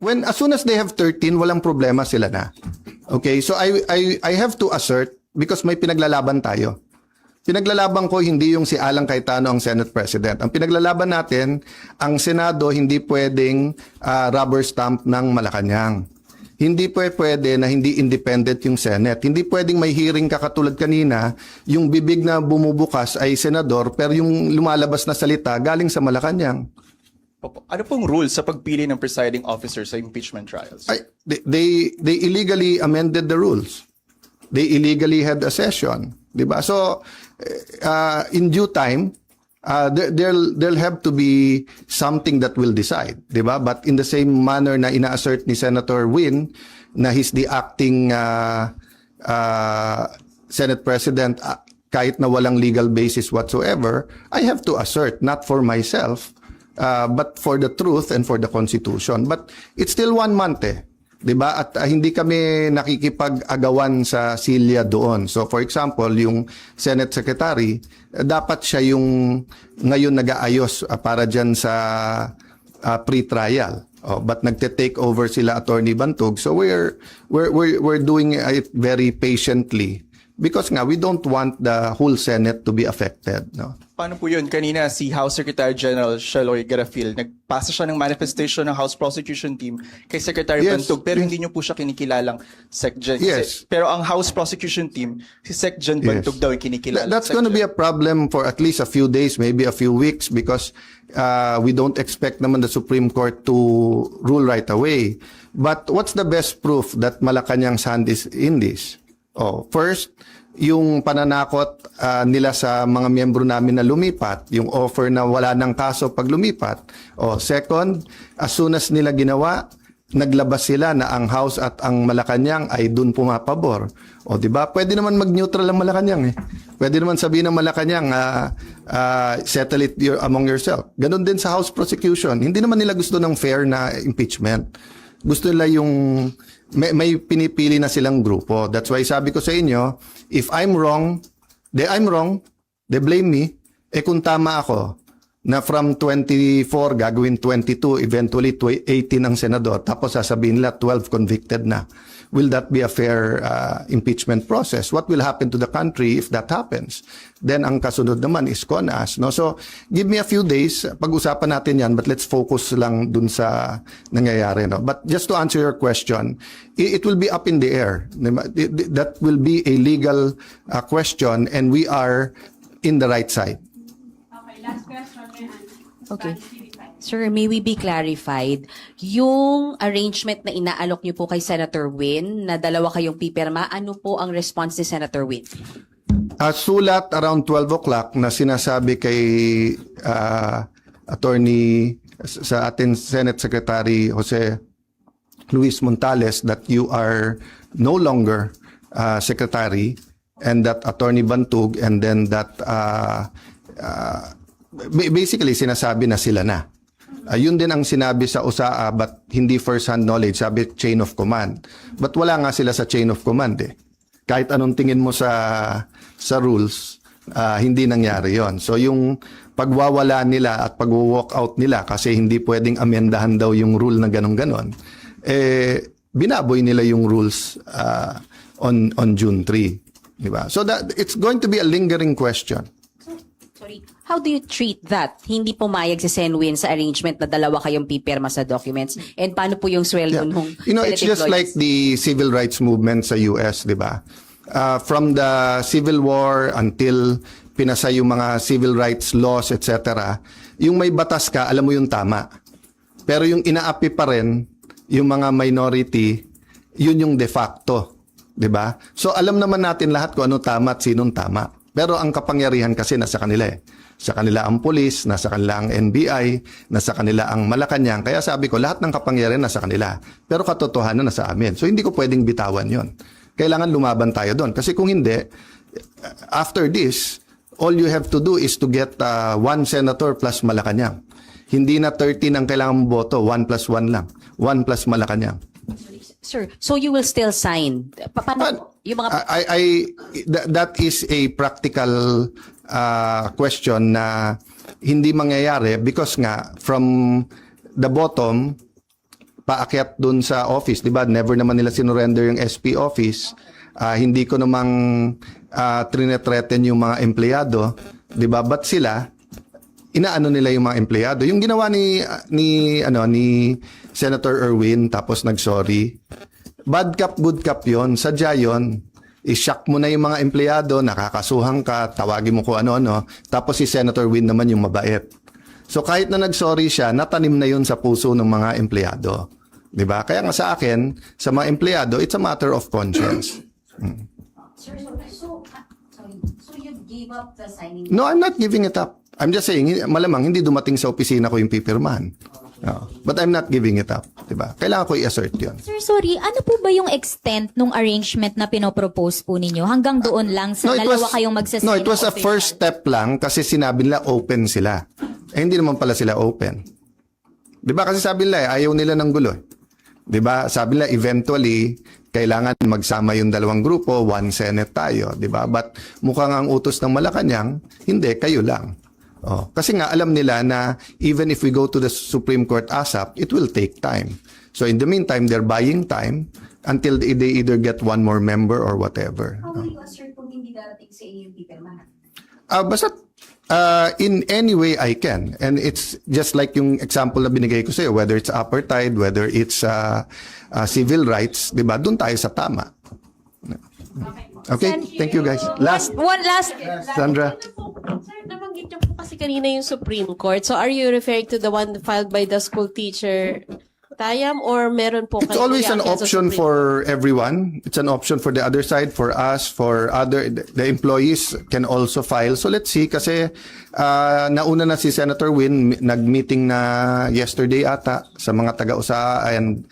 as soon as they have 13, walang problema sila na. Okay, so I have to assert because may pinaglalaban tayo. Pinaglalaban ko hindi yung si Alan Cayetano ang Senate President. Ang pinaglalaban natin, ang Senado hindi pwedeng rubber stamp ng Malacanang. Hindi pwede na hindi independent yung Senate. Hindi pwedeng may hearing ka katulad kanina, yung bibig na bumubukas ay senador, pero yung lumalabas na salita galing sa Malacanang. Ano pong rules sa pagpili ng presiding officer sa impeachment trials? They illegally amended the rules. They illegally had a session, 'di ba? So in due time, there'll have to be something that will decide, 'di ba? But in the same manner na ina-assert ni Senator Win na he's the acting Senate President kahit na walang legal basis whatsoever, I have to assert not for myself but for the truth and for the Constitution. But it's still 1 month 'di ba? At hindi kami nakikipag-agawan sa silya doon. So for example, yung Senate Secretary, dapat siya yung ngayon nag-aayos para diyan sa pre-trial. But nagte-take over sila Attorney Bantog. So we're doing it very patiently because nga we don't want the whole Senate to be affected, no? Paano po yun? Kanina si House Secretary General Sheloy Garafil, nagpasa siya ng manifestation ng House Prosecution Team kay Secretary Bantog, pero hindi niyo po siya kinikilalang SecGen. Yes. Pero ang House Prosecution Team, si SecGen Bantog daw yung kinikilala. That's going to be a problem for at least a few days, maybe a few weeks, because we don't expect naman the Supreme Court to rule right away. But what's the best proof that Malacanang's hand is in this? First, yung pananakot nila sa mga miyembro namin na lumipat, yung offer na wala ng kaso pag lumipat. Second, as soon as nila ginawa, naglabas sila na ang House at ang Malacanang ay dun pumapabor. Di ba? Pwede naman mag-neutral ang Malacanang Pwede naman sabihin ng Malacanang, settle it among yourself. Ganon din sa House prosecution. Hindi naman nila gusto ng fair na impeachment. Gusto nila yung may pinipili na silang grupo. That's why sabi ko sa inyo, if I'm wrong, they blame me. Kung tama ako, na from 24 gagawin 22, eventually 18 ang senador, tapos sasabihin nila 12 convicted na. Will that be a fair impeachment process? What will happen to the country if that happens? Then ang kasunod naman is CONAS, no? So give me a few days, pag-usapan natin yan, but let's focus lang dun sa nangyayari, no? But just to answer your question, it will be up in the air. That will be a legal question, and we are in the right side. Okay, last question. Okay. Sir, may we be clarified, yung arrangement na inaalok niyo po kay Senator Win, na dalawa kayong pipirma, ano po ang response ni Senator Win? Sulat around 12 o'clock na sinasabi kay attorney sa ating Senate Secretary Jose Luis Montales that you are no longer secretary, and that Attorney Bantog, and then that basically sinasabi na sila na. Yun din ang sinabi sa USAA, but hindi first-hand knowledge, sabi chain of command. But wala nga sila sa chain of command Kahit anong tingin mo sa rules, hindi nangyari yon. So yung pagwawala nila at pag-walk out nila kasi hindi pwedeng amendahan daw yung rule na ganon-ganon, binaboy nila yung rules on June 3. Diba? So that it's going to be a lingering question. Sorry, how do you treat that? Hindi pumayag si Sen Win sa arrangement na dalawa kayong pipirma sa documents? And paano po yung sweldo nung it's just like the civil rights movement sa US, di ba? From the Civil War until pinasa yung mga civil rights laws, etc., yung may batas ka, alam mo yung tama. Pero yung inaapi pa rin, yung mga minority, yun yung de facto. Di ba? So alam naman natin lahat kung ano tama at sinong tama. Pero ang kapangyarihan kasi nasa kanila Sa kanila ang pulis, nasa kanila ang NBI, nasa kanila ang Malacanang. Kaya sabi ko, lahat ng kapangyarihan nasa kanila. Pero katotohanan nasa amin. So hindi ko pwedeng bitawan yon. Kailangan lumaban tayo doon. Kasi kung hindi, after this, all you have to do is to get 1 senator plus Malacanang. Hindi na 13 ang kailangan boto, 1 plus 1 lang. 1 plus Malacanang. Sir, so you will still sign? Paano yung mga... That is a practical question na hindi mangyayari because nga from the bottom, paakyat dun sa office, di ba? Never naman nila sinurrender yung SP office. Hindi ko namang trinethreaten yung mga empleyado, di ba? But sila, inaano nila yung mga empleyado. Yung ginawa ni Senator Erwin, tapos nag-sorry. Bad cop, good cop yon. Sadya yon. I-shock mo na yung mga empleyado, nakakasuhan ka, tawagin mo kung ano-ano. Tapos si Senator Win naman yung mabait. So kahit na nag-sorry siya, natanim na yun sa puso ng mga empleyado. 'Di ba? Kaya nga sa akin, sa mga empleyado, it's a matter of conscience. Sir, so you gave up the signing? No, I'm not giving it up. I'm just saying, malamang hindi dumating sa opisina ko yung pipirmahan. No. But I'm not giving it up. 'Di ba? Kailangan ko i-assert yun. Sir, sorry, ano po ba yung extent nung arrangement na pinopropose po ninyo? Hanggang doon lang sa dalawa kayong magsasign? No, it was a official? first step lang kasi sinabi nila open sila. Eh, hindi naman pala sila open. 'Di ba? Kasi sabi nila, ayaw nila ng gulo. 'Di ba? Sabi nila eventually kailangan magsama yung dalawang grupo, one Senate tayo, 'di ba? But mukhang ang utos ng Malacanang, hindi, kayo lang. Oh, kasi nga alam nila na even if we go to the Supreme Court ASAP, it will take time. So in the meantime, they're buying time until they either get one more member or whatever. How will you assert kung hindi darating sa inyo yung pipirmahan? Basta in any way I can. And it's just like yung example na binigay ko sa'yo, whether it's apartheid, whether it's civil rights, di ba? Doon tayo sa tama. Okay, thank you guys. One last. Sandra. Sir, nabanggit niyo po kasi kanina yung Supreme Court. So are you referring to the one filed by the school teacher, Tayam, or meron po It's kayong always an reaction sa option Supreme for everyone. It's an option for the other side, for us, for the employees can also file. So let's see kasi nauna na si Senator Win, nag-meeting na yesterday ata sa mga taga-USAA and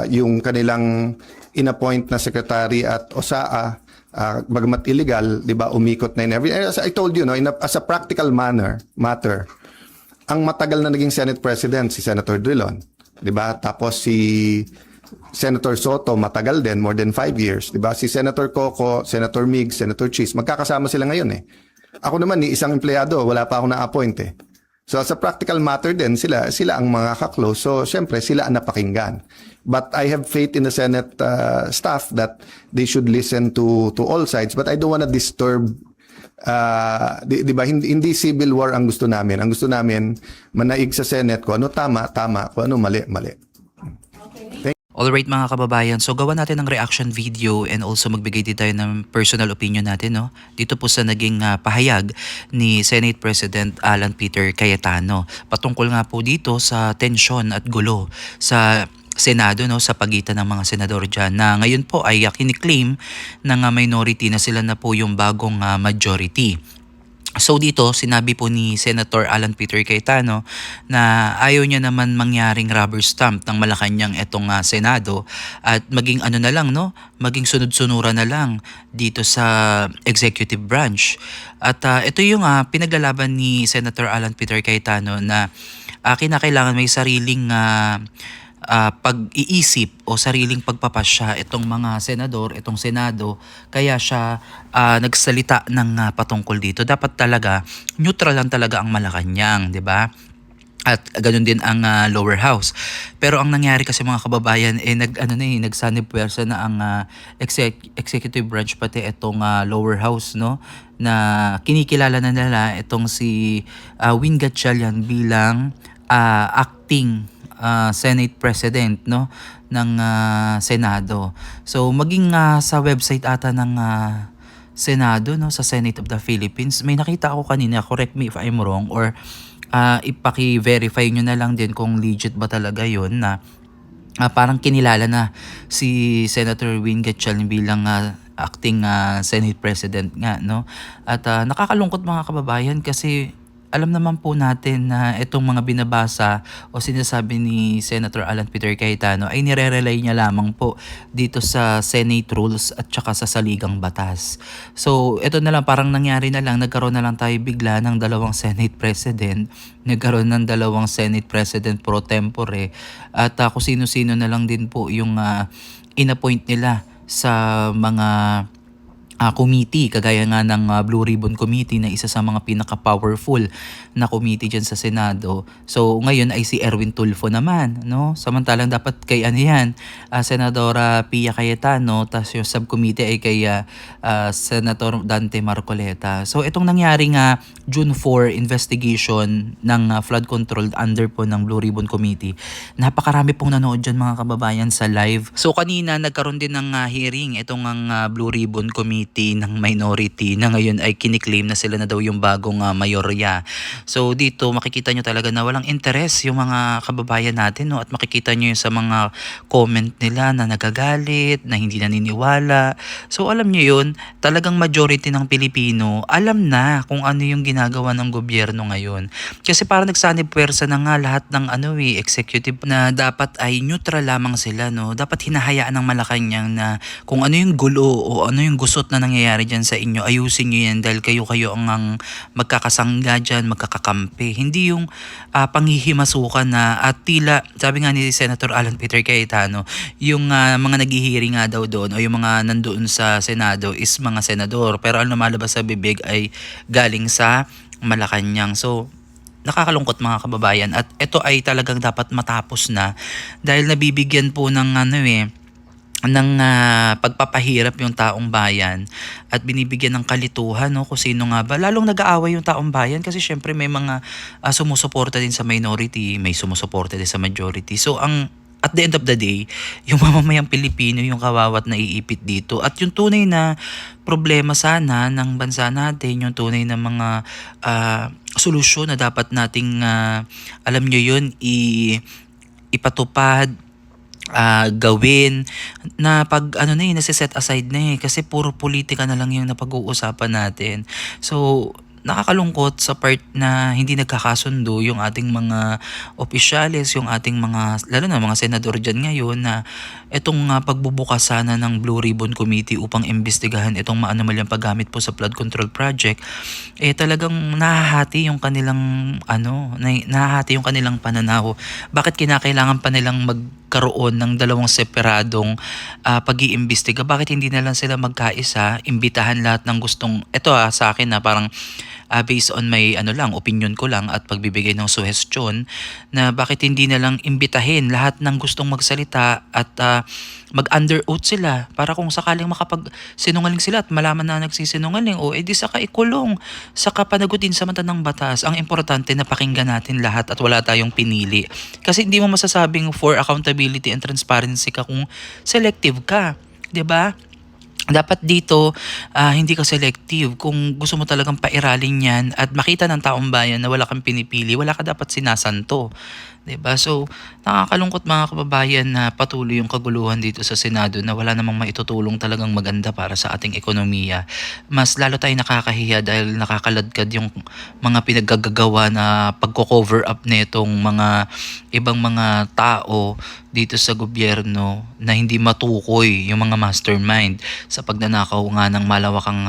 yung kanilang inappoint na secretary at OSAA, bagamat illegal, 'di ba, umikot na in every. As I told you, no, as a practical matter, ang matagal na naging Senate President si Senator Drilon, 'di ba? Tapos si Senator Soto matagal din, more than 5 years, 'di ba? Si Senator Coco, Senator Mig, Senator Cheese, magkakasama sila ngayon eh. Ako naman ni isang empleyado, wala pa akong na-appoint eh. So as a practical matter din, sila ang mga kaklose. So syempre sila ang napakinggan. But I have faith in the Senate staff that they should listen to all sides. But I don't want to disturb, di ba, hindi civil war ang gusto namin. Ang gusto namin, manaig sa Senate kung ano tama, kung ano mali. Alright mga kababayan, so gawa natin ng reaction video and also magbigay din tayo ng personal opinion natin, no? Dito po sa naging pahayag ni Senate President Alan Peter Cayetano. Patungkol nga po dito sa tensyon at gulo sa Senado, no, sa pagitan ng mga senador dyan na ngayon po ay kiniklaim ng minority na sila na po yung bagong majority. So dito, sinabi po ni Senator Alan Peter Cayetano na ayaw niya naman mangyaring rubber stamp ng Malacanang etong Senado at maging ano na lang, no? Maging sunod-sunura na lang dito sa executive branch. At ito yung pinaglalaban ni Senator Alan Peter Cayetano na kinakailangan may sariling pag-iisip o sariling pagpapasya itong mga senador, itong Senado, kaya siya nagsalita ng patungkol dito. Dapat talaga neutral lang talaga ang Malacanang, 'di ba? At ganoon din ang lower house. Pero ang nangyari kasi mga kababayan nagsanib puwersa na ang executive branch pati itong lower house, no, na kinikilala na nila itong si Win Gatchalian bilang acting Senate President, no, ng Senado. So maging sa website ata ng Senado, no, sa Senate of the Philippines, may nakita ako kanina, correct me if I'm wrong, or ipaki-verify nyo na lang din kung legit ba talaga yun na parang kinilala na si Senator Win Gatchalian bilang acting Senate President nga, no. At nakakalungkot mga kababayan kasi alam naman po natin na itong mga binabasa o sinasabi ni Senator Alan Peter Cayetano ay nire-relay niya lamang po dito sa Senate rules at saka sa saligang batas. So ito na lang, parang nangyari na lang, nagkaroon na lang tayo bigla ng dalawang Senate President, nagkaroon ng dalawang Senate President pro tempore at kung sino-sino na lang din po yung inappoint nila sa mga committee, kagaya nga ng Blue Ribbon Committee na isa sa mga pinaka-powerful na committee dyan sa Senado. So ngayon ay si Erwin Tulfo naman, no? Samantalang dapat kay ano yan, Senadora Pia Cayetano, tas yung subcommittee ay kay Senator Dante Marcoleta. So itong nangyari nga June 4 investigation ng flood control under po ng Blue Ribbon Committee, napakarami pong nanood dyan mga kababayan sa live. So kanina nagkaroon din ng hearing itong ang Blue Ribbon Committee ng minority na ngayon ay kiniklaim na sila na daw yung bagong mayorya. So dito makikita nyo talaga na walang interes yung mga kababayan natin, no? At makikita nyo yung sa mga comment nila na nagagalit, na hindi naniniwala. So alam nyo yun, talagang majority ng Pilipino alam na kung ano yung ginagawa ng gobyerno ngayon. Kasi parang nagsanib puwersa na nga lahat ng executive na dapat ay neutral lamang sila, no? Dapat hinahayaan ng Malacanang na kung ano yung gulo o ano yung gusot na nangyayari dyan sa inyo, ayusin nyo yan dahil kayo ang magkakasangga dyan, magkakakampi. Hindi yung panghihimasukan na at tila, sabi nga ni Senator Alan Peter Cayetano, yung mga naghihiring nga daw doon o yung mga nandoon sa Senado is mga senador. Pero ang lumalabas sa bibig ay galing sa Malacanang. So, nakakalungkot mga kababayan at ito ay talagang dapat matapos na dahil nabibigyan po ng ng pagpapahirap yung taong bayan at binibigyan ng kalituhan, no, kung sino nga ba. Lalong nag-aaway yung taong bayan kasi syempre may mga sumusuporta din sa minority, may sumusuporta din sa majority. So at the end of the day, yung mamamayang Pilipino yung kawawat na iipit dito at yung tunay na problema sana ng bansa natin, yung tunay na mga solusyon na dapat nating alam nyo yun, ipatupad, gawin na pag nasiset aside na kasi puro politika na lang yung napag-uusapan natin. So nakakalungkot sa part na hindi nagkakasundo yung ating mga opisyales, yung ating mga, lalo na mga senador dyan ngayon na itong pagbubukas sana ng Blue Ribbon Committee upang imbestigahan itong maanomalyang paggamit po sa flood control project, talagang nahahati yung kanilang nahahati yung kanilang pananaw. Bakit kinakailangan pa nilang magkaroon ng dalawang separadong pag-iimbestiga? Bakit hindi na lang sila magkaisa, imbitahan lahat ng gustong, ito sa akin na parang based on my opinion ko lang at pagbibigay ng suggestion na bakit hindi na lang imbitahin lahat ng gustong magsalita at mag-under oath sila para kung sakaling makapag-sinungaling sila at malaman na nagsisinungaling edi saka ikulong, saka panagutin sa mata ng batas. Ang importante na pakinggan natin lahat at wala tayong pinili. Kasi hindi mo masasabing for accountability and transparency ka kung selective ka, 'di ba? Dapat dito, hindi ka selective. Kung gusto mo talagang pairalin yan at makita ng taong bayan na wala kang pinipili, wala ka dapat sinasanto. 'Di ba? So, nakakalungkot mga kababayan na patuloy yung kaguluhan dito sa Senado na wala namang maitutulong talagang maganda para sa ating ekonomiya. Mas lalo tayo nakakahiya dahil nakakaladkad yung mga pinaggagawa na pagko-cover up netong mga ibang mga tao dito sa gobyerno na hindi matukoy yung mga mastermind sa pagnanakaw nga ng malawakang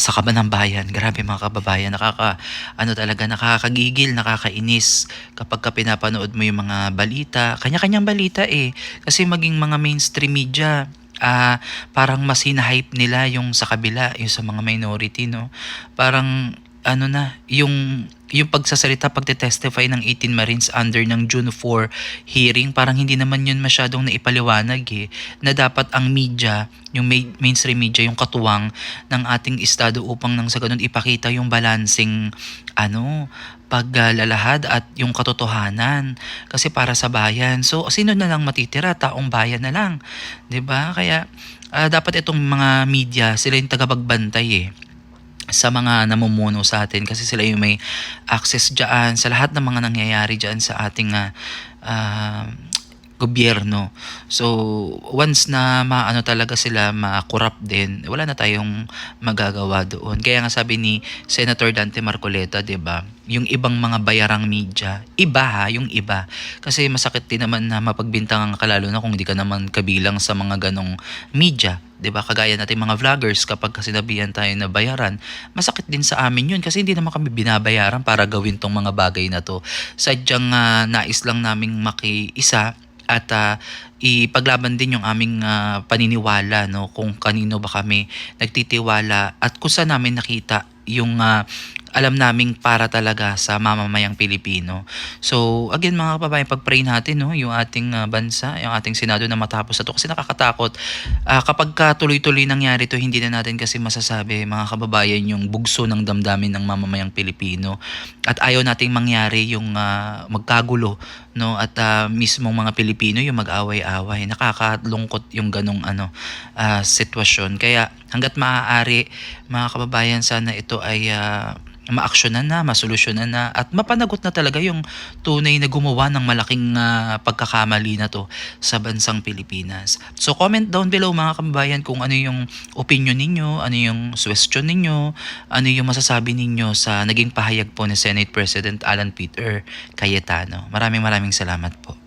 sa kaban ng bayan. Grabe mga kababayan, talaga nakakagigil, nakakainis kapag ka pinapanood mo yung mga balita, kanya-kanyang balita kasi maging mga mainstream media, parang mas hinahype nila yung sa kabila, yung sa mga minority, no? Parang yung pagsasalita, pagte-testify ng 18 Marines under ng June 4 hearing, parang hindi naman yun masyadong naipaliwanag na dapat ang media, yung mainstream media, yung katuwang ng ating estado upang nang sa ganun ipakita yung balancing paglalahad at yung katotohanan kasi para sa bayan. So sino na lang matitira? Taong bayan na lang, 'di ba? Kaya dapat itong mga media, sila yung tagapagbantay sa mga namumuno sa atin kasi sila yung may access dyan sa lahat ng mga nangyayari dyan sa ating gobyerno. So, once na talaga sila ma-corrupt din, wala na tayong magagawa doon. Kaya nga sabi ni Senator Dante Marcoleta, 'di ba? Yung ibang mga bayarang media, yung iba. Kasi masakit din naman na mapagbintangan ka lalo na kung hindi ka naman kabilang sa mga ganong media. 'Di ba? Kagaya natin mga vloggers, kapag sinabihan tayo na bayaran, masakit din sa amin 'yun kasi hindi naman kami binabayaran para gawin tong mga bagay na to. Sadyang nais lang naming makiisa at ipaglaban din yung aming paniniwala, no, kung kanino ba kami nagtitiwala at kung saan namin nakita yung alam naming para talaga sa mamamayang Pilipino. So again mga kababayan, pag-pray natin, no, yung ating bansa, yung ating Senado na matapos na to kasi nakakatakot. Kapag tuloy-tuloy nangyari to, hindi na natin kasi masasabi mga kababayan yung bugso ng damdamin ng mamamayang Pilipino. At ayaw nating mangyari yung magkagulo, no, at mismong mga Pilipino yung mag-away-away. Nakakalungkot yung ganong sitwasyon. Kaya hangga't maaari mga kababayan, sana ito ay maaksyonan na, masolusyonan na at mapanagot na talaga yung tunay na gumawa ng malaking pagkakamali na to sa bansang Pilipinas. So comment down below mga kababayan kung ano yung opinion ninyo, ano yung suggestion ninyo, ano yung masasabi ninyo sa naging pahayag po ni Senate President Alan Peter Cayetano. Maraming salamat po.